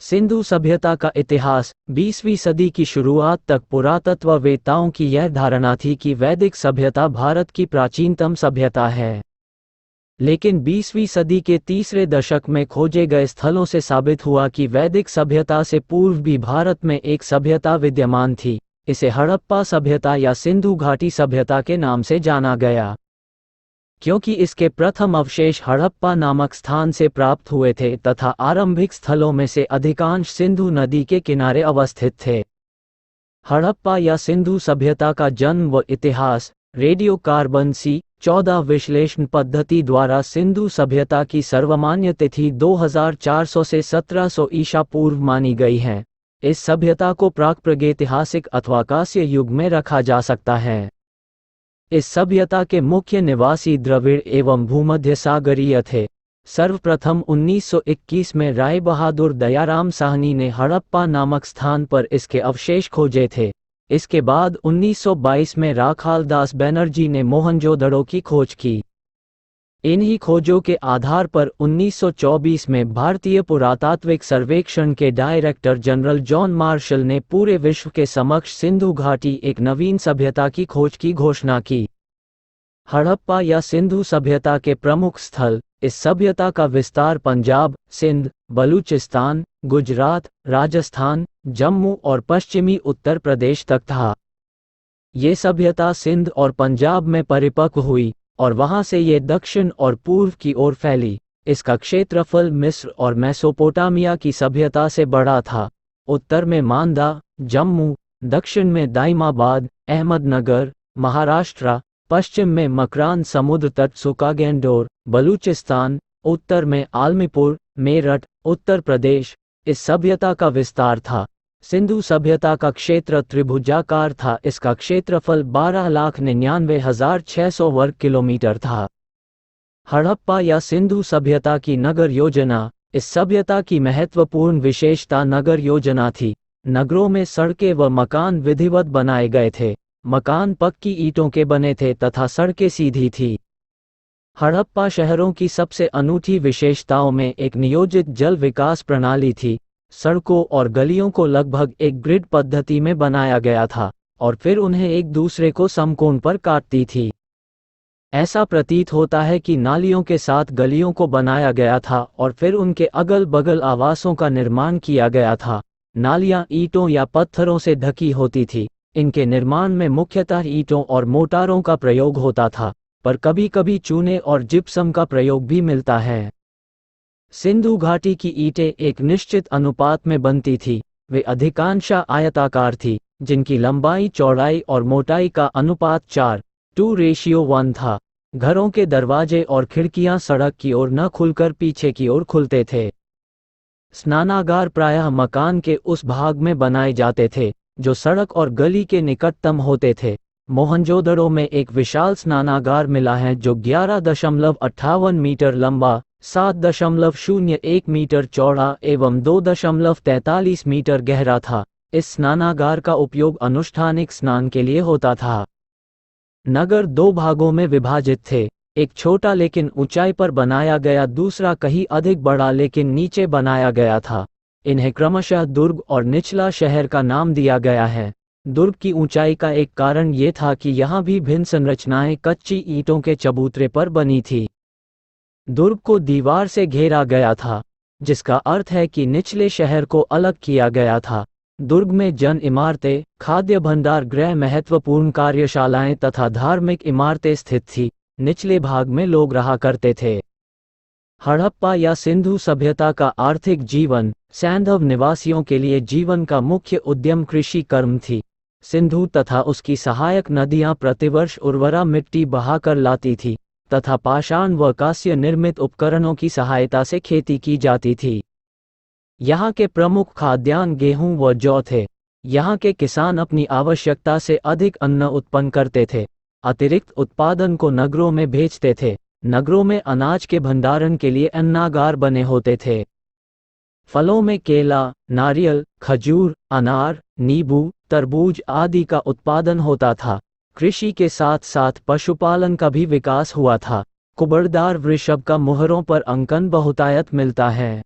सिंधु सभ्यता का इतिहास 20वीं सदी की शुरुआत तक पुरातत्ववेत्ताओं की यह धारणा थी कि वैदिक सभ्यता भारत की प्राचीनतम सभ्यता है। लेकिन 20वीं सदी के तीसरे दशक में खोजे गए स्थलों से साबित हुआ कि वैदिक सभ्यता से पूर्व भी भारत में एक सभ्यता विद्यमान थी। इसे हड़प्पा सभ्यता या सिंधु घाटी सभ्यता के नाम से जाना गया, क्योंकि इसके प्रथम अवशेष हड़प्पा नामक स्थान से प्राप्त हुए थे तथा आरंभिक स्थलों में से अधिकांश सिंधु नदी के किनारे अवस्थित थे। हड़प्पा या सिंधु सभ्यता का जन्म व इतिहास रेडियो कार्बन C14 विश्लेषण पद्धति द्वारा सिंधु सभ्यता की सर्वमान्य तिथि 2400 से 1700 ईसा पूर्व मानी गई है। इस सभ्यता को प्राक-प्रागैतिहासिक अथवा कांस्य युग में रखा जा सकता है। इस सभ्यता के मुख्य निवासी द्रविड़ एवं भूमध्य सागरीय थे। सर्वप्रथम 1921 में राय बहादुर दयाराम साहनी ने हड़प्पा नामक स्थान पर इसके अवशेष खोजे थे। इसके बाद 1922 में राखालदास बनर्जी ने मोहनजोदड़ो की खोज की। इन्हीं खोजों के आधार पर 1924 में भारतीय पुरातात्विक सर्वेक्षण के डायरेक्टर जनरल जॉन मार्शल ने पूरे विश्व के समक्ष सिंधु घाटी एक नवीन सभ्यता की खोज की घोषणा की। हड़प्पा या सिंधु सभ्यता के प्रमुख स्थल इस सभ्यता का विस्तार पंजाब, सिंध, बलूचिस्तान, गुजरात, राजस्थान, जम्मू और पश्चिमी उत्तर प्रदेश तक था। ये सभ्यता सिंध और पंजाब में परिपक्व हुई और वहां से ये दक्षिण और पूर्व की ओर फैली। इसका क्षेत्रफल मिस्र और मेसोपोटामिया की सभ्यता से बड़ा था। उत्तर में मांदा, जम्मू, दक्षिण में दाइमाबाद, अहमदनगर, महाराष्ट्र, पश्चिम में मकरान समुद्र तट सुकागेंडोर, बलूचिस्तान, उत्तर में आलमीपुर, मेरठ, उत्तर प्रदेश इस सभ्यता का विस्तार था। सिंधु सभ्यता का क्षेत्र त्रिभुजाकार था। इसका क्षेत्रफल 12,99,600 वर्ग किलोमीटर था। हड़प्पा या सिंधु सभ्यता की नगर योजना इस सभ्यता की महत्वपूर्ण विशेषता नगर योजना थी। नगरों में सड़कें व मकान विधिवत बनाए गए थे। मकान पक्की ईंटों के बने थे तथा सड़कें सीधी थी। हड़प्पा शहरों की सबसे अनूठी विशेषताओं में एक नियोजित जल विकास प्रणाली थी। सड़कों और गलियों को लगभग एक ग्रिड पद्धति में बनाया गया था और फिर उन्हें एक दूसरे को समकोण पर काटती थी। ऐसा प्रतीत होता है कि नालियों के साथ गलियों को बनाया गया था और फिर उनके अगल बगल आवासों का निर्माण किया गया था। नालियां ईंटों या पत्थरों से ढकी होती थी। इनके निर्माण में मुख्यतः ईंटों और मोटारों का प्रयोग होता था, पर कभी कभी चूने और जिप्सम का प्रयोग भी मिलता है। सिंधु घाटी की ईंटें एक निश्चित अनुपात में बनती थी। वे अधिकांशतः आयताकार थी, जिनकी लंबाई, चौड़ाई और मोटाई का अनुपात 4:1 था। घरों के दरवाजे और खिड़कियां सड़क की ओर न खुलकर पीछे की ओर खुलते थे। स्नानागार प्रायः मकान के उस भाग में बनाए जाते थे जो सड़क और गली के निकटतम होते थे। मोहनजोदड़ो में एक विशाल स्नानागार मिला है जो 11.58 मीटर लंबा, 7.01 मीटर चौड़ा एवं 2.43 मीटर गहरा था। इस स्नानागार का उपयोग अनुष्ठानिक स्नान के लिए होता था। नगर दो भागों में विभाजित थे, एक छोटा लेकिन ऊंचाई पर बनाया गया, दूसरा कहीं अधिक बड़ा लेकिन नीचे बनाया गया था। इन्हें क्रमशः दुर्ग और निचला शहर का नाम दिया गया है। दुर्ग की ऊंचाई का एक कारण ये था कि यहाँ भी भिन्न संरचनाएं कच्ची ईंटों के चबूतरे पर बनी थी। दुर्ग को दीवार से घेरा गया था, जिसका अर्थ है कि निचले शहर को अलग किया गया था। दुर्ग में जन इमारतें, खाद्य भंडार गृह, महत्वपूर्ण कार्यशालाएं तथा धार्मिक इमारतें स्थित थी। निचले भाग में लोग रहा करते थे। हड़प्पा या सिंधु सभ्यता का आर्थिक जीवन सैंधव निवासियों के लिए जीवन का मुख्य उद्यम कृषि कर्म थी। सिंधु तथा उसकी सहायक नदियां प्रतिवर्ष उर्वरा मिट्टी बहाकर लाती थी तथा पाषाण व कांस्य निर्मित उपकरणों की सहायता से खेती की जाती थी। यहाँ के प्रमुख खाद्यान्न गेहूं व जौ थे। यहाँ के किसान अपनी आवश्यकता से अधिक अन्न उत्पन्न करते थे। अतिरिक्त उत्पादन को नगरों में भेजते थे। नगरों में अनाज के भंडारण के लिए अन्नागार बने होते थे। फलों में केला, नारियल, खजूर, अनार, नींबू, तरबूज आदि का उत्पादन होता था। कृषि के साथ साथ पशुपालन का भी विकास हुआ था। कुबड़दार वृषभ का मुहरों पर अंकन बहुतायत मिलता है।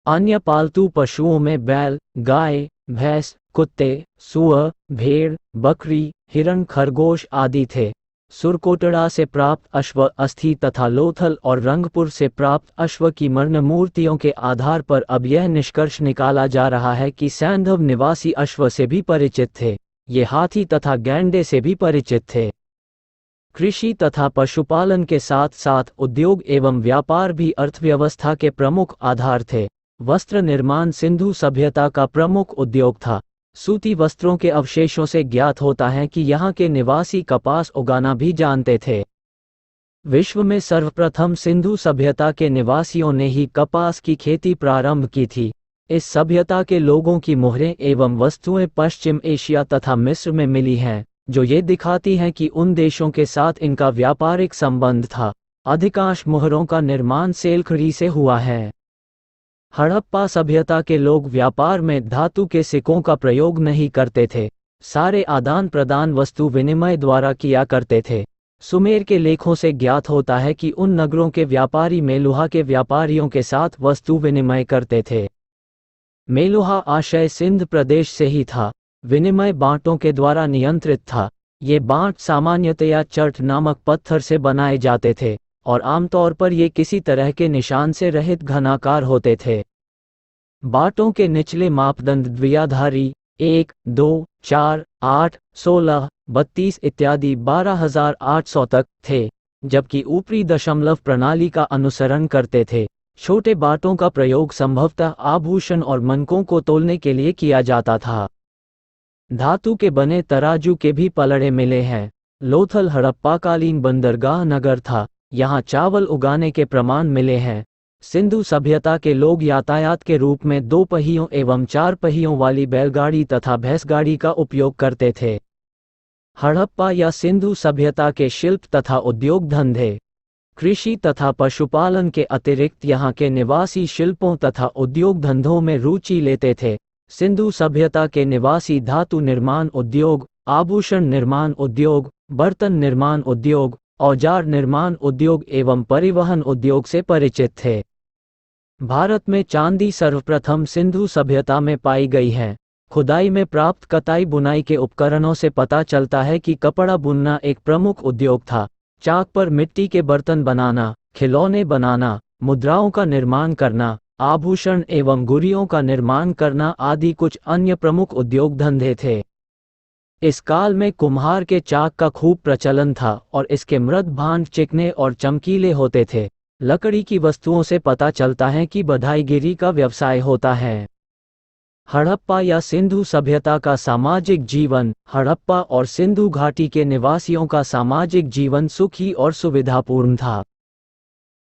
अन्य पालतू पशुओं में बैल, गाय, भैंस, कुत्ते, सूअर, भेड़, बकरी, हिरण, खरगोश आदि थे। सुरकोटड़ा से प्राप्त अश्व अस्थि तथा लोथल और रंगपुर से प्राप्त अश्व की मर्ण मूर्तियों के आधार पर अब यह निष्कर्ष निकाला जा रहा है कि सैंधव निवासी अश्व से भी परिचित थे। ये हाथी तथा गैंडे से भी परिचित थे। कृषि तथा पशुपालन के साथ साथ उद्योग एवं व्यापार भी अर्थव्यवस्था के प्रमुख आधार थे। वस्त्र निर्माण सिंधु सभ्यता का प्रमुख उद्योग था। सूती वस्त्रों के अवशेषों से ज्ञात होता है कि यहाँ के निवासी कपास उगाना भी जानते थे। विश्व में सर्वप्रथम सिंधु सभ्यता के निवासियों ने ही कपास की खेती प्रारंभ की थी। इस सभ्यता के लोगों की मोहरें एवं वस्तुएं पश्चिम एशिया तथा मिस्र में मिली हैं, जो ये दिखाती हैं कि उन देशों के साथ इनका व्यापारिक संबंध था। अधिकांश मोहरों का निर्माण सेलखड़ी से हुआ है। हड़प्पा सभ्यता के लोग व्यापार में धातु के सिक्कों का प्रयोग नहीं करते थे। सारे आदान प्रदान वस्तु विनिमय द्वारा किया करते थे। सुमेर के लेखों से ज्ञात होता है कि उन नगरों के व्यापारी मेलुहा के व्यापारियों के साथ वस्तु विनिमय करते थे। मेलुहा आशय सिंध प्रदेश से ही था। विनिमय बांटों के द्वारा नियंत्रित था। ये बांट सामान्यतया चट नामक पत्थर से बनाए जाते थे और आमतौर पर ये किसी तरह के निशान से रहित घनाकार होते थे। बांटों के निचले मापदंड द्विआधारी 1, 2, 4, 8, 16, 32 इत्यादि 12,800 तक थे, जबकि ऊपरी दशमलव प्रणाली का अनुसरण करते थे। छोटे बांटों का प्रयोग संभवतः आभूषण और मनकों को तोलने के लिए किया जाता था। धातु के बने तराजू के भी पलड़े मिले हैं। लोथल हड़प्पाकालीन बंदरगाह नगर था। यहाँ चावल उगाने के प्रमाण मिले हैं। सिंधु सभ्यता के लोग यातायात के रूप में 2 पहियों एवं 4 पहियों वाली बैलगाड़ी तथा भैंसगाड़ी का उपयोग करते थे। हड़प्पा या सिंधु सभ्यता के शिल्प तथा उद्योग धंधे। कृषि तथा पशुपालन के अतिरिक्त यहाँ के निवासी शिल्पों तथा उद्योग धंधों में रुचि लेते थे। सिंधु सभ्यता के निवासी धातु निर्माण उद्योग, आभूषण निर्माण उद्योग, बर्तन निर्माण उद्योग, औजार निर्माण उद्योग एवं परिवहन उद्योग से परिचित थे। भारत में चांदी सर्वप्रथम सिंधु सभ्यता में पाई गई है। खुदाई में प्राप्त कताई बुनाई के उपकरणों से पता चलता है कि कपड़ा बुनना एक प्रमुख उद्योग था। चाक पर मिट्टी के बर्तन बनाना, खिलौने बनाना, मुद्राओं का निर्माण करना, आभूषण एवं गुड़ियों का निर्माण करना आदि कुछ अन्य प्रमुख उद्योग धंधे थे। इस काल में कुम्हार के चाक का खूब प्रचलन था और इसके मृद भांड चिकने और चमकीले होते थे। लकड़ी की वस्तुओं से पता चलता है कि बधाईगिरी का व्यवसाय होता है। हड़प्पा या सिंधु सभ्यता का सामाजिक जीवन। हड़प्पा और सिंधु घाटी के निवासियों का सामाजिक जीवन सुखी और सुविधापूर्ण था।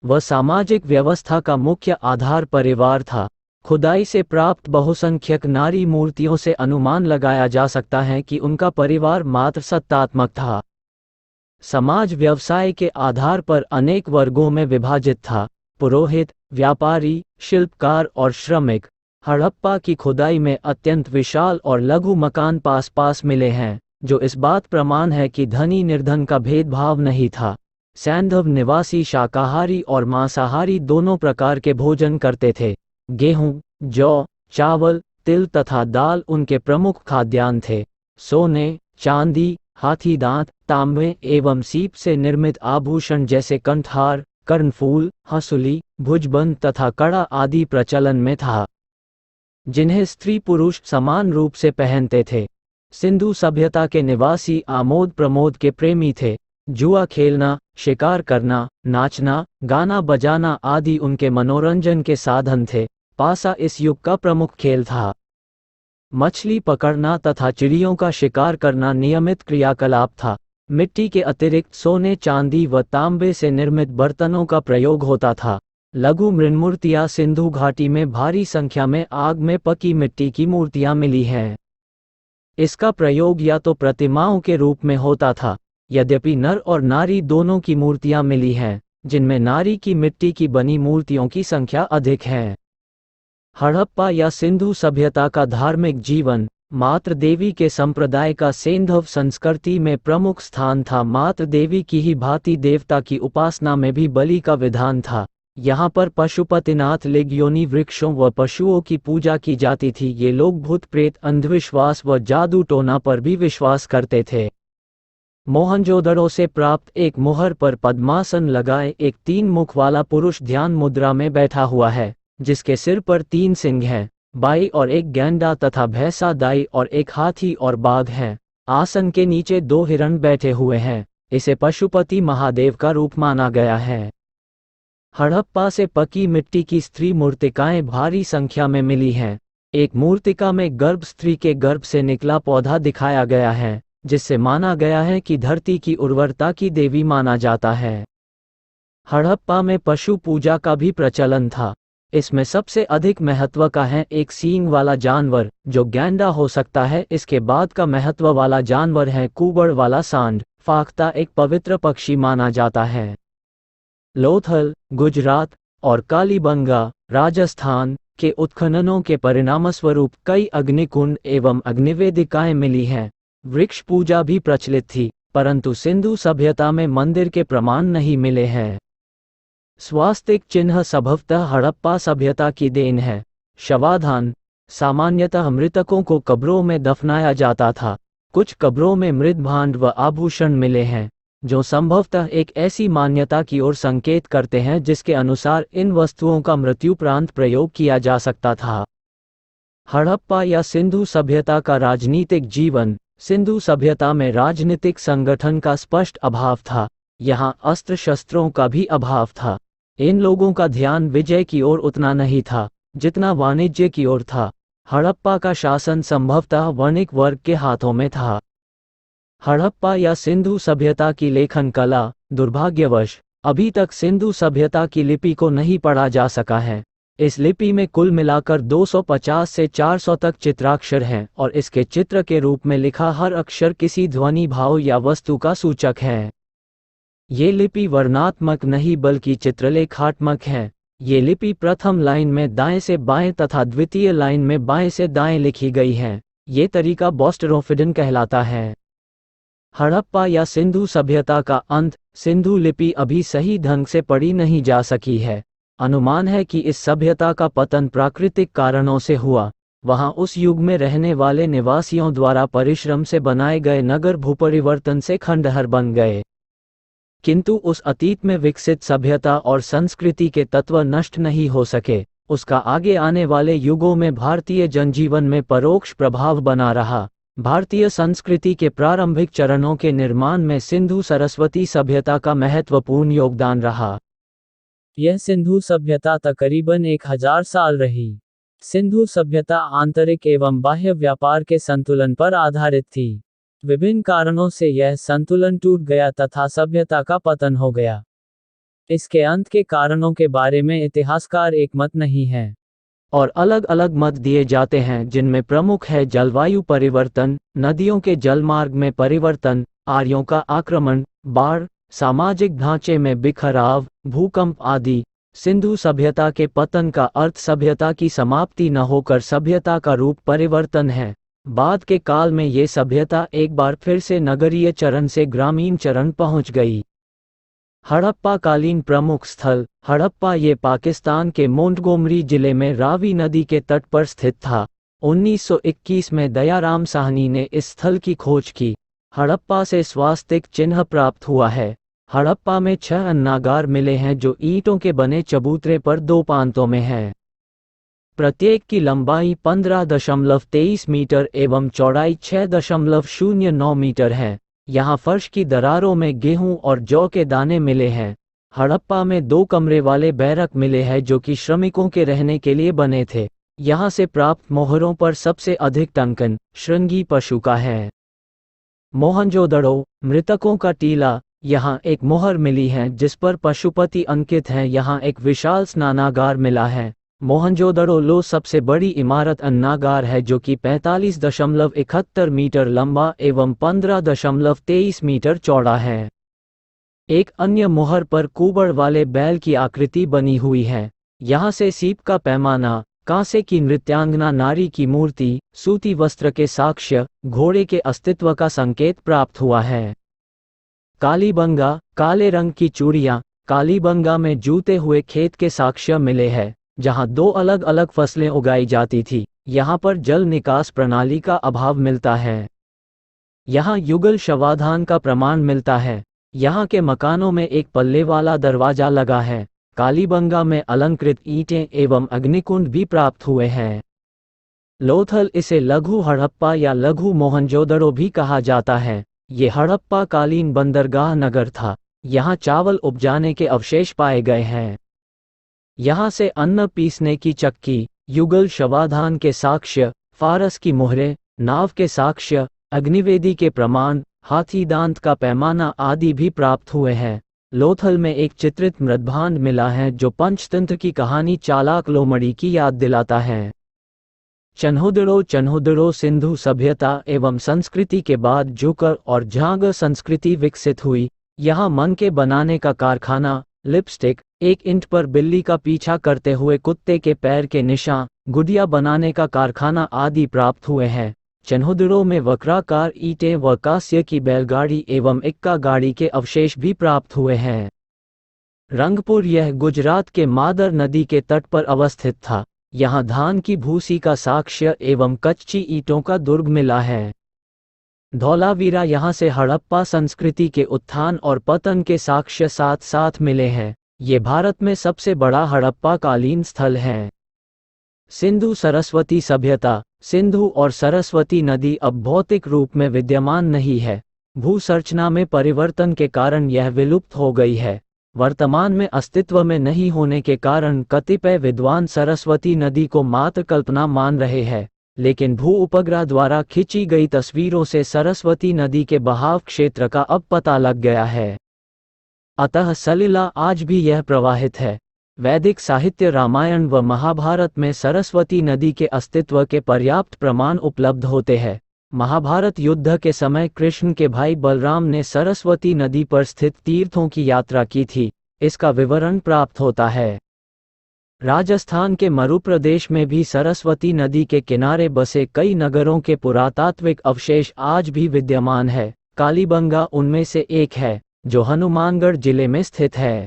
वह सामाजिक व्यवस्था का मुख्य आधार परिवार था। खुदाई से प्राप्त बहुसंख्यक नारी मूर्तियों से अनुमान लगाया जा सकता है कि उनका परिवार मात्र सत्तात्मक था। समाज व्यवसाय के आधार पर अनेक वर्गों में विभाजित था: पुरोहित, व्यापारी, शिल्पकार और श्रमिक। हड़प्पा की खुदाई में अत्यंत विशाल और लघु मकान पास पास मिले हैं, जो इस बात प्रमाण है कि धनी निर्धन का भेदभाव नहीं था। सैंधव निवासी शाकाहारी और मांसाहारी दोनों प्रकार के भोजन करते थे। गेहूं, जौ, चावल, तिल तथा दाल उनके प्रमुख खाद्यान्न थे। सोने, चांदी, हाथी दांत, तांबे एवं सीप से निर्मित आभूषण जैसे कंठहार, कर्णफूल, हंसुली, भुजबंद तथा कड़ा आदि प्रचलन में था, जिन्हें स्त्री पुरुष समान रूप से पहनते थे। सिंधु सभ्यता के निवासी आमोद प्रमोद के प्रेमी थे। जुआ खेलना, शिकार करना, नाचना, गाना बजाना आदि उनके मनोरंजन के साधन थे। पासा इस युग का प्रमुख खेल था। मछली पकड़ना तथा चिड़ियों का शिकार करना नियमित क्रियाकलाप था। मिट्टी के अतिरिक्त सोने, चांदी व तांबे से निर्मित बर्तनों का प्रयोग होता था। लघु मृन्मूर्तियां सिंधु घाटी में भारी संख्या में आग में पकी मिट्टी की मूर्तियां मिली हैं। इसका प्रयोग या तो प्रतिमाओं के रूप में होता था, यद्यपि नर और नारी दोनों की मूर्तियां मिली हैं, जिनमें नारी की मिट्टी की बनी मूर्तियों की संख्या अधिक है। हड़प्पा या सिंधु सभ्यता का धार्मिक जीवन। मातृ देवी के संप्रदाय का सैंधव संस्कृति में प्रमुख स्थान था। मातृ देवी की ही भांति देवता की उपासना में भी बलि का विधान था। यहाँ पर पशुपतिनाथ लिंग योनि वृक्षों व पशुओं की पूजा की जाती थी। ये लोग भूत प्रेत, अंधविश्वास व जादू टोना पर भी विश्वास करते थे। मोहनजोदड़ो से प्राप्त एक मुहर पर पद्मासन लगाए एक 3 मुख वाला पुरुष ध्यान मुद्रा में बैठा हुआ है, जिसके सिर पर 3 सिंह हैं, बाई और एक गैंडा तथा भैंसा दाई और एक हाथी और बाघ हैं। आसन के नीचे 2 हिरण बैठे हुए हैं। इसे पशुपति महादेव का रूप माना गया है। हड़प्पा से पकी मिट्टी की स्त्री मूर्तिकाएं भारी संख्या में मिली हैं। एक मूर्तिका में गर्भ स्त्री के गर्भ से निकला पौधा दिखाया गया है, जिससे माना गया है कि धरती की उर्वरता की देवी माना जाता है। हड़प्पा में पशु पूजा का भी प्रचलन था। इसमें सबसे अधिक महत्व का है एक सींग वाला जानवर, जो गैंडा हो सकता है। इसके बाद का महत्व वाला जानवर है कुबड़ वाला सांड। फाख्ता एक पवित्र पक्षी माना जाता है। लोथल, गुजरात और कालीबंगा, राजस्थान के उत्खननों के परिणामस्वरूप कई अग्निकुंड एवं अग्निवेदिकाएं मिली हैं। वृक्ष पूजा भी प्रचलित थी, परंतु सिंधु सभ्यता में मंदिर के प्रमाण नहीं मिले हैं। स्वास्तिक चिन्ह संभवतः हड़प्पा सभ्यता की देन है। शवाधान, सामान्यतः मृतकों को कब्रों में दफनाया जाता था। कुछ कब्रों में मृत भांड व आभूषण मिले हैं, जो संभवतः एक ऐसी मान्यता की ओर संकेत करते हैं जिसके अनुसार इन वस्तुओं का मृत्युपरांत प्रयोग किया जा सकता था। हड़प्पा या सिंधु सभ्यता का राजनीतिक जीवन। सिंधु सभ्यता में राजनीतिक संगठन का स्पष्ट अभाव था। यहाँ अस्त्र शस्त्रों का भी अभाव था। इन लोगों का ध्यान विजय की ओर उतना नहीं था जितना वाणिज्य की ओर था। हड़प्पा का शासन संभवतः वणिक वर्ग के हाथों में था। हड़प्पा या सिंधु सभ्यता की लेखन कला, दुर्भाग्यवश अभी तक सिंधु सभ्यता की लिपि को नहीं पढ़ा जा सका है। इस लिपि में कुल मिलाकर 250 से 400 तक चित्राक्षर हैं और इसके चित्र के रूप में लिखा हर अक्षर किसी ध्वनि, भाव या वस्तु का सूचक है। ये लिपि वर्णात्मक नहीं बल्कि चित्रलेखात्मक है। ये लिपि प्रथम लाइन में दाएं से बाएं तथा द्वितीय लाइन में बाएं से दाएं लिखी गई है। ये तरीका बोस्टरोफिडन कहलाता है। हड़प्पा या सिंधु सभ्यता का अंत। सिंधु लिपि अभी सही ढंग से पढ़ी नहीं जा सकी है। अनुमान है कि इस सभ्यता का पतन प्राकृतिक कारणों से हुआ। वहां उस युग में रहने वाले निवासियों द्वारा परिश्रम से बनाए गए नगर भूपरिवर्तन से खंडहर बन गए। किंतु उस अतीत में विकसित सभ्यता और संस्कृति के तत्व नष्ट नहीं हो सके। उसका आगे आने वाले युगों में भारतीय जनजीवन में परोक्ष प्रभाव बना रहा। भारतीय संस्कृति के प्रारंभिक चरणों के निर्माण में सिंधु सरस्वती सभ्यता का महत्वपूर्ण योगदान रहा। यह सिंधु सभ्यता तकरीबन 1000 साल रही। सिंधु सभ्यता आंतरिक एवं बाह्य व्यापार के संतुलन पर आधारित थी। विभिन्न कारणों से यह संतुलन टूट गया तथा सभ्यता का पतन हो गया। इसके अंत के कारणों के बारे में इतिहासकार एकमत नहीं है और अलग अलग मत दिए जाते हैं, जिनमें प्रमुख है जलवायु परिवर्तन, नदियों के जलमार्ग में परिवर्तन, आर्यों का आक्रमण, बाढ़, सामाजिक ढांचे में बिखराव, भूकंप आदि। सिंधु सभ्यता के पतन का अर्थ सभ्यता की समाप्ति न होकर सभ्यता का रूप परिवर्तन है। बाद के काल में ये सभ्यता एक बार फिर से नगरीय चरण से ग्रामीण चरण पहुंच गई। हड़प्पा कालीन प्रमुख स्थल। हड़प्पा ये पाकिस्तान के मोंटगोमरी जिले में रावी नदी के तट पर स्थित था। 1921 में दयाराम साहनी ने इस स्थल की खोज की। हड़प्पा से स्वास्तिक चिन्ह प्राप्त हुआ है। हड़प्पा में 6 अन्नागार मिले हैं जो ईंटों के बने चबूतरे पर 2 पांतों में हैं। प्रत्येक की लंबाई 15.23 मीटर एवं चौड़ाई 6.09 मीटर है। यहाँ फर्श की दरारों में गेहूं और जौ के दाने मिले हैं। हड़प्पा में 2 कमरे वाले बैरक मिले हैं जो कि श्रमिकों के रहने के लिए बने थे। यहाँ से प्राप्त मोहरों पर सबसे अधिक टंकन श्रृंगी पशु का है। मोहनजोदड़ो, मृतकों का टीला। यहाँ एक मोहर मिली है जिस पर पशुपति अंकित हैं। यहाँ एक विशाल स्नानागार मिला है। मोहनजोदड़ो लो सबसे बड़ी इमारत अन्नागार है जो कि 45.71 मीटर लंबा एवं 15.23 मीटर चौड़ा है। एक अन्य मोहर पर कुबड़ वाले बैल की आकृति बनी हुई है। यहाँ से सीप का पैमाना, कांसे की नृत्यांगना नारी की मूर्ति, सूती वस्त्र के साक्ष्य, घोड़े के अस्तित्व का संकेत प्राप्त हुआ है। कालीबंगा, काले रंग की चूड़ियाँ, कालीबंगा में जूते हुए खेत के साक्ष्य मिले हैं, जहां 2 अलग अलग फसलें उगाई जाती थी। यहाँ पर जल निकास प्रणाली का अभाव मिलता है। यहाँ युगल शवाधान का प्रमाण मिलता है। यहाँ के मकानों में एक पल्ले वाला दरवाजा लगा है। कालीबंगा में अलंकृत ईंटें एवं अग्निकुंड भी प्राप्त हुए हैं। लोथल, इसे लघु हड़प्पा या लघु मोहनजोदड़ो भी कहा जाता है। ये हड़प्पा कालीन बंदरगाह नगर था। यहाँ चावल उपजाने के अवशेष पाए गए हैं। यहाँ से अन्न पीसने की चक्की, युगल शवाधान के साक्ष्य, फारस की मोहरें, नाव के साक्ष्य, अग्निवेदी के प्रमाण, हाथी दांत का पैमाना आदि भी प्राप्त हुए हैं। लोथल में एक चित्रित मृद्भांड मिला है जो पंचतंत्र की कहानी चालाक लोमड़ी की याद दिलाता है। चन्हुदड़ो सिंधु सभ्यता एवं संस्कृति के बाद जुकर और झांग संस्कृति विकसित हुई। यहाँ मन के बनाने का कारखाना, लिपस्टिक, 1 ईंट पर बिल्ली का पीछा करते हुए कुत्ते के पैर के निशान, गुड़िया बनाने का कारखाना आदि प्राप्त हुए हैं। चन्हुदड़ो में वक्राकार ईंटें व कांस्य की बैलगाड़ी एवं इक्का गाड़ी के अवशेष भी प्राप्त हुए हैं। रंगपुर, यह गुजरात के मादर नदी के तट पर अवस्थित था। यहाँ धान की भूसी का साक्ष्य एवं कच्ची ईंटों का दुर्ग मिला है। धौलावीरा, यहाँ से हड़प्पा संस्कृति के उत्थान और पतन के साक्ष्य साथ साथ मिले हैं। ये भारत में सबसे बड़ा हड़प्पा कालीन स्थल है। सिंधु सरस्वती सभ्यता, सिंधु और सरस्वती नदी अब भौतिक रूप में विद्यमान नहीं है। भूसंरचना में परिवर्तन के कारण यह विलुप्त हो गई है। वर्तमान में अस्तित्व में नहीं होने के कारण कतिपय विद्वान सरस्वती नदी को मात्र कल्पना मान रहे हैं, लेकिन भू उपग्रह द्वारा खींची गई तस्वीरों से सरस्वती नदी के बहाव क्षेत्र का अब पता लग गया है। अतः सलिला आज भी यह प्रवाहित है। वैदिक साहित्य रामायण व महाभारत में सरस्वती नदी के अस्तित्व के पर्याप्त प्रमाण उपलब्ध होते हैं। महाभारत युद्ध के समय कृष्ण के भाई बलराम ने सरस्वती नदी पर स्थित तीर्थों की यात्रा की थी, इसका विवरण प्राप्त होता है। राजस्थान के मरु प्रदेश में भी सरस्वती नदी के किनारे बसे कई नगरों के पुरातात्विक अवशेष आज भी विद्यमान है। कालीबंगा उनमें से एक है, जो हनुमानगढ़ जिले में स्थित है।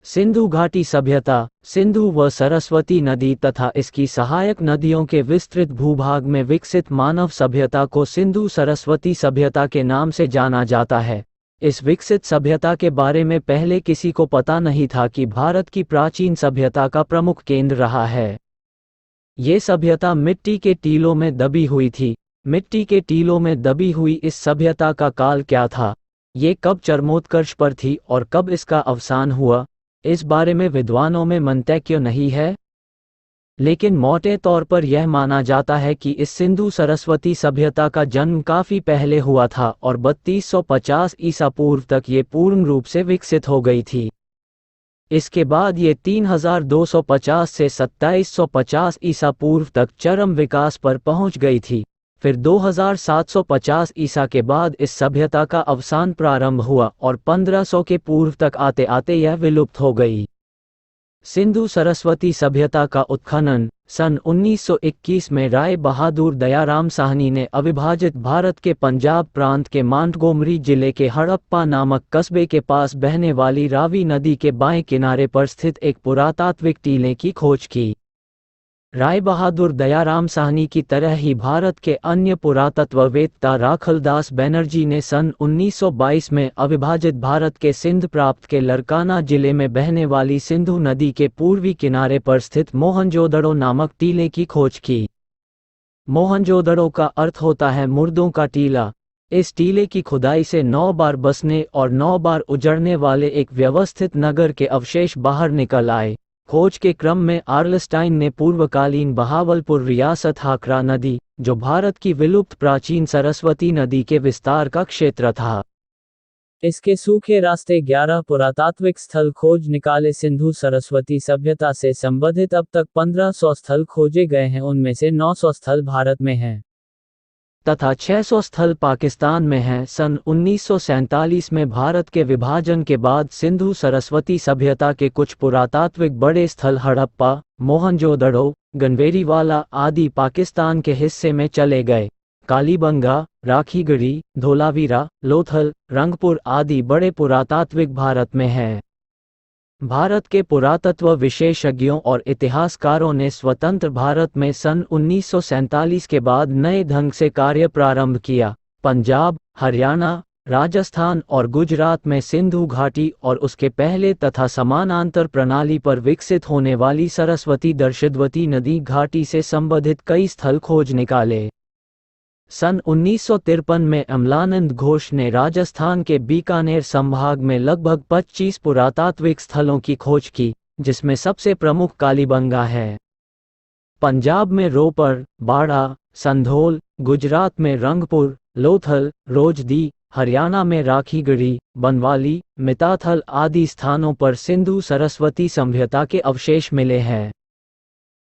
सिंधु घाटी सभ्यता, सिंधु व सरस्वती नदी तथा इसकी सहायक नदियों के विस्तृत भूभाग में विकसित मानव सभ्यता को सिंधु सरस्वती सभ्यता के नाम से जाना जाता है। इस विकसित सभ्यता के बारे में पहले किसी को पता नहीं था कि भारत की प्राचीन सभ्यता का प्रमुख केंद्र रहा है। ये सभ्यता मिट्टी के टीलों में दबी हुई थी। मिट्टी के टीलों में दबी हुई इस सभ्यता का काल क्या था? ये कब चरमोत्कर्ष पर थी और कब इसका अवसान हुआ, इस बारे में विद्वानों में मंतव्य नहीं है। लेकिन मोटे तौर पर यह माना जाता है कि इस सिंधु सरस्वती सभ्यता का जन्म काफी पहले हुआ था और 3250 ईसा पूर्व तक ये पूर्ण रूप से विकसित हो गई थी। इसके बाद ये 3250 से 2750 ईसा पूर्व तक चरम विकास पर पहुंच गई थी। फिर 2750 ईसा के बाद इस सभ्यता का अवसान प्रारंभ हुआ और 1500 के पूर्व तक आते आते यह विलुप्त हो गई। सिंधु सरस्वती सभ्यता का उत्खनन सन 1921 में राय बहादुर दयाराम साहनी ने अविभाजित भारत के पंजाब प्रांत के मांटगोमरी जिले के हड़प्पा नामक कस्बे के पास बहने वाली रावी नदी के बाएं किनारे पर स्थित एक पुरातात्विक टीले की खोज की। राय बहादुर दयाराम साहनी की तरह ही भारत के अन्य पुरातत्ववेत्ता राखलदास बनर्जी ने सन 1922 में अविभाजित भारत के सिंध प्रांत के लरकाना जिले में बहने वाली सिंधु नदी के पूर्वी किनारे पर स्थित मोहनजोदड़ो नामक टीले की खोज की। मोहनजोदड़ो का अर्थ होता है मुर्दों का टीला। इस टीले की खुदाई से 9 बार बसने और 9 बार उजड़ने वाले एक व्यवस्थित नगर के अवशेष बाहर निकल आए। खोज के क्रम में आर्लस्टाइन ने पूर्वकालीन बहावलपुर रियासत हाकरा नदी, जो भारत की विलुप्त प्राचीन सरस्वती नदी के विस्तार का क्षेत्र था, इसके सूखे रास्ते 11 पुरातात्विक स्थल खोज निकाले। सिंधु सरस्वती सभ्यता से संबंधित अब तक 1500 स्थल खोजे गए हैं, उनमें से 900 स्थल भारत में हैं तथा 600 स्थल पाकिस्तान में हैं। सन 1947 में भारत के विभाजन के बाद सिंधु सरस्वती सभ्यता के कुछ पुरातात्विक बड़े स्थल हड़प्पा, मोहनजोदड़ो, गनवेरीवाला आदि पाकिस्तान के हिस्से में चले गए। कालीबंगा, राखीगढ़ी, धोलावीरा, लोथल, रंगपुर आदि बड़े पुरातात्विक भारत में हैं। भारत के पुरातत्व विशेषज्ञों और इतिहासकारों ने स्वतंत्र भारत में सन 1947 के बाद नए ढंग से कार्य प्रारंभ किया। पंजाब, हरियाणा, राजस्थान और गुजरात में सिंधु घाटी और उसके पहले तथा समानांतर प्रणाली पर विकसित होने वाली सरस्वती दर्शवती नदी घाटी से संबंधित कई स्थल खोज निकाले। सन 1953 में अमलानंद घोष ने राजस्थान के बीकानेर संभाग में लगभग 25 पुरातात्विक स्थलों की खोज की, जिसमें सबसे प्रमुख कालीबंगा है। पंजाब में रोपड़, बाड़ा, संधोल, गुजरात में रंगपुर, लोथल, रोजदी, हरियाणा में राखीगढ़ी, बनवाली, मिताथल आदि स्थानों पर सिंधु सरस्वती सभ्यता के अवशेष मिले हैं।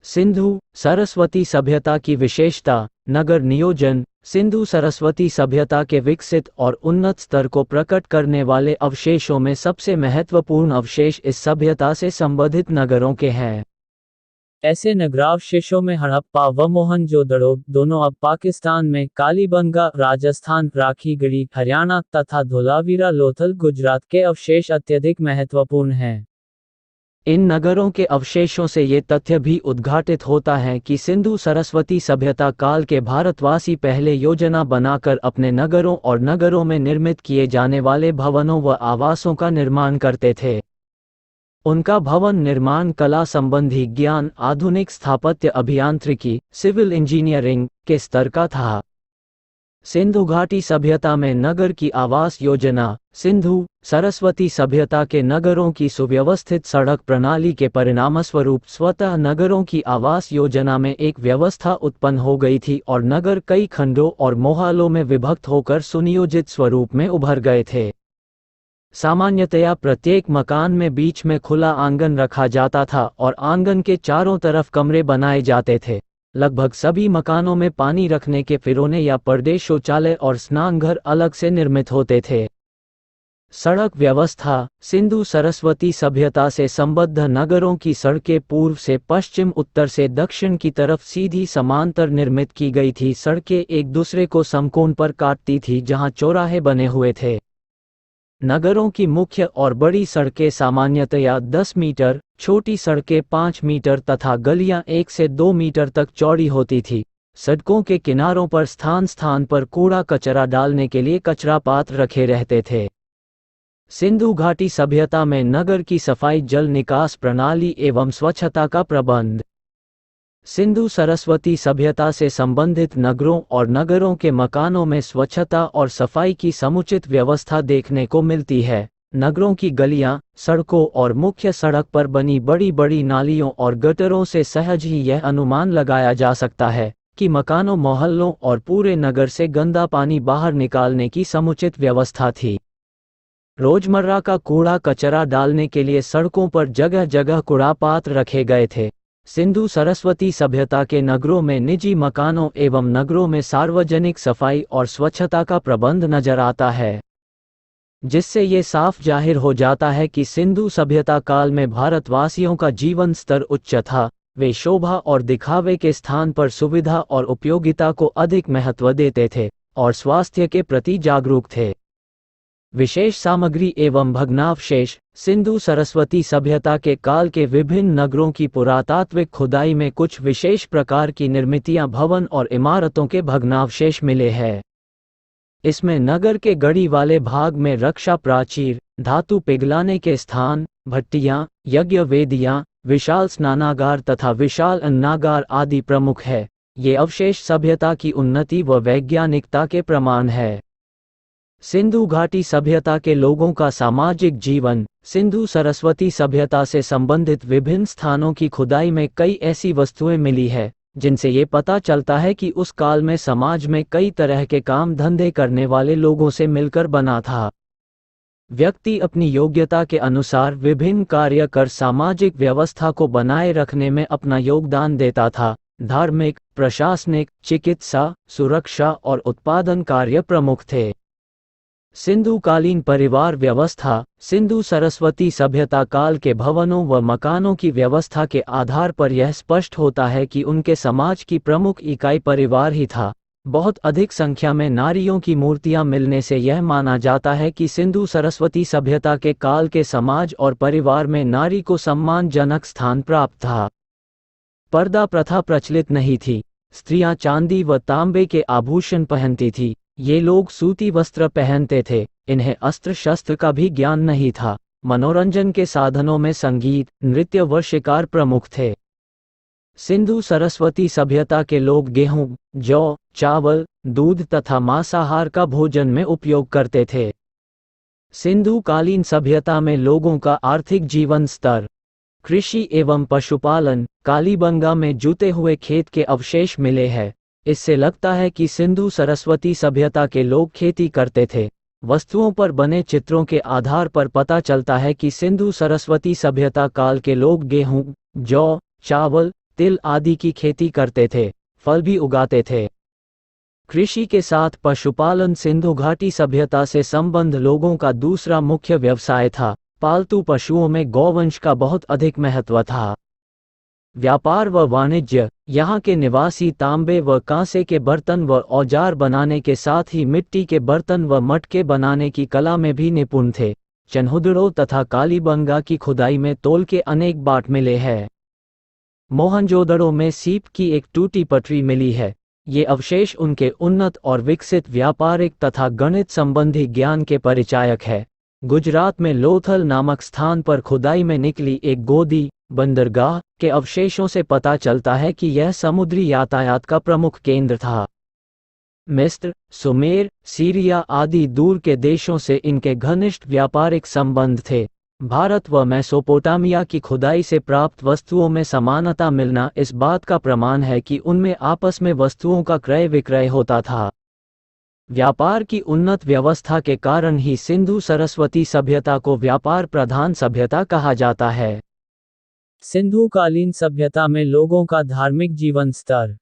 सिंधु सरस्वती सभ्यता की विशेषता, नगर नियोजन। सिंधु सरस्वती सभ्यता के विकसित और उन्नत स्तर को प्रकट करने वाले अवशेषों में सबसे महत्वपूर्ण अवशेष इस सभ्यता से संबंधित नगरों के हैं। ऐसे नगरावशेषों में हड़प्पा व मोहनजोदड़ो दोनों अब पाकिस्तान में, कालीबंगा राजस्थान, राखीगढ़ी हरियाणा तथा धोलावीरा लोथल गुजरात के अवशेष अत्यधिक महत्वपूर्ण हैं। इन नगरों के अवशेषों से ये तथ्य भी उद्घाटित होता है कि सिंधु सरस्वती सभ्यता काल के भारतवासी पहले योजना बनाकर अपने नगरों और नगरों में निर्मित किए जाने वाले भवनों व आवासों का निर्माण करते थे। उनका भवन निर्माण कला संबंधी ज्ञान, आधुनिक स्थापत्य अभियांत्रिकी, सिविल इंजीनियरिंग के स्तर का था। सिंधु घाटी सभ्यता में नगर की आवास योजना, सिंधु सरस्वती सभ्यता के नगरों की सुव्यवस्थित सड़क प्रणाली के परिणामस्वरूप स्वतः नगरों की आवास योजना में एक व्यवस्था उत्पन्न हो गई थी और नगर कई खंडों और मोहल्लों में विभक्त होकर सुनियोजित स्वरूप में उभर गए थे। सामान्यतया प्रत्येक मकान में बीच में खुला आंगन रखा जाता था और आंगन के चारों तरफ कमरे बनाए जाते थे। लगभग सभी मकानों में पानी रखने के फिरौने या पर्दे, शौचालय और स्नानघर अलग से निर्मित होते थे। सड़क व्यवस्था, सिंधु सरस्वती सभ्यता से संबद्ध नगरों की सड़कें पूर्व से पश्चिम, उत्तर से दक्षिण की तरफ सीधी समांतर निर्मित की गई थी। सड़कें एक दूसरे को समकोण पर काटती थी जहां चौराहे बने हुए थे। नगरों की मुख्य और बड़ी सड़कें सामान्यतया 10 मीटर, छोटी सड़कें 5 मीटर तथा गलियां 1 से 2 मीटर तक चौड़ी होती थी। सड़कों के किनारों पर स्थान स्थान पर कूड़ा कचरा डालने के लिए कचरा पात्र रखे रहते थे। सिंधु घाटी सभ्यता में नगर की सफाई, जल निकास प्रणाली एवं स्वच्छता का प्रबंध। सिंधु सरस्वती सभ्यता से संबंधित नगरों और नगरों के मकानों में स्वच्छता और सफाई की समुचित व्यवस्था देखने को मिलती है। नगरों की गलियां, सड़कों और मुख्य सड़क पर बनी बड़ी बड़ी नालियों और गटरों से सहज ही यह अनुमान लगाया जा सकता है कि मकानों, मोहल्लों और पूरे नगर से गंदा पानी बाहर निकालने की समुचित व्यवस्था थी। रोजमर्रा का कूड़ा कचरा डालने के लिए सड़कों पर जगह जगह कूड़ा पात्र रखे गए थे। सिंधु सरस्वती सभ्यता के नगरों में निजी मकानों एवं नगरों में सार्वजनिक सफाई और स्वच्छता का प्रबंध नजर आता है, जिससे ये साफ जाहिर हो जाता है कि सिंधु सभ्यता काल में भारतवासियों का जीवन स्तर उच्च था। वे शोभा और दिखावे के स्थान पर सुविधा और उपयोगिता को अधिक महत्व देते थे और स्वास्थ्य के प्रति जागरूक थे। विशेष सामग्री एवं भग्नावशेष। सिंधु सरस्वती सभ्यता के काल के विभिन्न नगरों की पुरातात्विक खुदाई में कुछ विशेष प्रकार की निर्मितियां, भवन और इमारतों के भग्नावशेष मिले हैं। इसमें नगर के गढ़ी वाले भाग में रक्षा प्राचीर, धातु पिघलाने के स्थान, भट्टियां, यज्ञ वेदियां, विशाल स्नानागार तथा विशाल अन्नागार आदि प्रमुख है। ये अवशेष सभ्यता की उन्नति व वैज्ञानिकता के प्रमाण है। सिंधु घाटी सभ्यता के लोगों का सामाजिक जीवन। सिंधु सरस्वती सभ्यता से संबंधित विभिन्न स्थानों की खुदाई में कई ऐसी वस्तुएं मिली है जिनसे ये पता चलता है कि उस काल में समाज में कई तरह के काम धंधे करने वाले लोगों से मिलकर बना था। व्यक्ति अपनी योग्यता के अनुसार विभिन्न कार्य कर सामाजिक व्यवस्था को बनाए रखने में अपना योगदान देता था। धार्मिक, प्रशासनिक, चिकित्सा, सुरक्षा और उत्पादन कार्य प्रमुख थे। सिंधुकालीन परिवार व्यवस्था। सिंधु सरस्वती सभ्यता काल के भवनों व मकानों की व्यवस्था के आधार पर यह स्पष्ट होता है कि उनके समाज की प्रमुख इकाई परिवार ही था। बहुत अधिक संख्या में नारियों की मूर्तियां मिलने से यह माना जाता है कि सिंधु सरस्वती सभ्यता के काल के समाज और परिवार में नारी को सम्मानजनक स्थान प्राप्त था। पर्दा प्रथा प्रचलित नहीं थी। स्त्रियां चांदी व तांबे के आभूषण पहनती थी। ये लोग सूती वस्त्र पहनते थे। इन्हें अस्त्र शस्त्र का भी ज्ञान नहीं था। मनोरंजन के साधनों में संगीत, नृत्य व शिकार प्रमुख थे। सिंधु सरस्वती सभ्यता के लोग गेहूं, जौ, चावल, दूध तथा मांसाहार का भोजन में उपयोग करते थे। सिंधु कालीन सभ्यता में लोगों का आर्थिक जीवन स्तर। कृषि एवं पशुपालन। कालीबंगा में जुते हुए खेत के अवशेष मिले हैं। इससे लगता है कि सिंधु सरस्वती सभ्यता के लोग खेती करते थे। वस्तुओं पर बने चित्रों के आधार पर पता चलता है कि सिंधु सरस्वती सभ्यता काल के लोग गेहूं, जौ, चावल, तिल आदि की खेती करते थे। फल भी उगाते थे। कृषि के साथ पशुपालन सिंधु घाटी सभ्यता से संबंध लोगों का दूसरा मुख्य व्यवसाय था। पालतू पशुओं में गौवंश का बहुत अधिक महत्व था। व्यापार व वाणिज्य। यहाँ के निवासी तांबे व कांसे के बर्तन व औजार बनाने के साथ ही मिट्टी के बर्तन व मटके बनाने की कला में भी निपुण थे। चन्हुदड़ो तथा कालीबंगा की खुदाई में तोल के अनेक बाट मिले हैं। मोहनजोदड़ो में सीप की एक टूटी पटरी मिली है। ये अवशेष उनके उन्नत और विकसित व्यापारिक तथा गणित संबंधी ज्ञान के परिचायक है। गुजरात में लोथल नामक स्थान पर खुदाई में निकली एक गोदी बंदरगाह के अवशेषों से पता चलता है कि यह समुद्री यातायात का प्रमुख केंद्र था। मिस्र, सुमेर, सीरिया आदि दूर के देशों से इनके घनिष्ठ व्यापारिक संबंध थे। भारत व मेसोपोटामिया की खुदाई से प्राप्त वस्तुओं में समानता मिलना इस बात का प्रमाण है कि उनमें आपस में वस्तुओं का क्रय विक्रय होता था। व्यापार की उन्नत व्यवस्था के कारण ही सिंधु सरस्वती सभ्यता को व्यापार प्रधान सभ्यता कहा जाता है। सिंधु कालीन सभ्यता में लोगों का धार्मिक जीवन स्तर।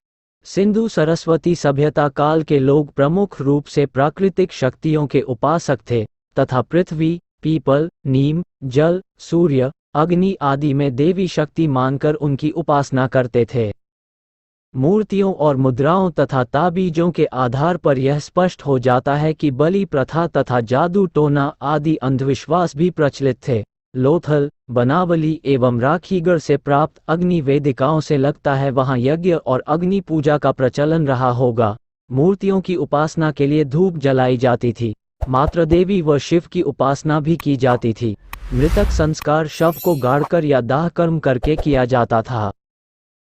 सिंधु सरस्वती सभ्यता काल के लोग प्रमुख रूप से प्राकृतिक शक्तियों के उपासक थे तथा पृथ्वी, पीपल, नीम, जल, सूर्य, अग्नि आदि में देवी शक्ति मानकर उनकी उपासना करते थे। मूर्तियों और मुद्राओं तथा ताबीजों के आधार पर यह स्पष्ट हो जाता है कि बलि प्रथा तथा जादू टोना आदि अंधविश्वास भी प्रचलित थे। लोथल, बनावली एवं राखीगढ़ से प्राप्त अग्नि वेदिकाओं से लगता है वहां यज्ञ और अग्नि पूजा का प्रचलन रहा होगा। मूर्तियों की उपासना के लिए धूप जलाई जाती थी। मात्र देवी व शिव की उपासना भी की जाती थी। मृतक संस्कार शव को गाड़कर या दाह कर्म करके किया जाता था।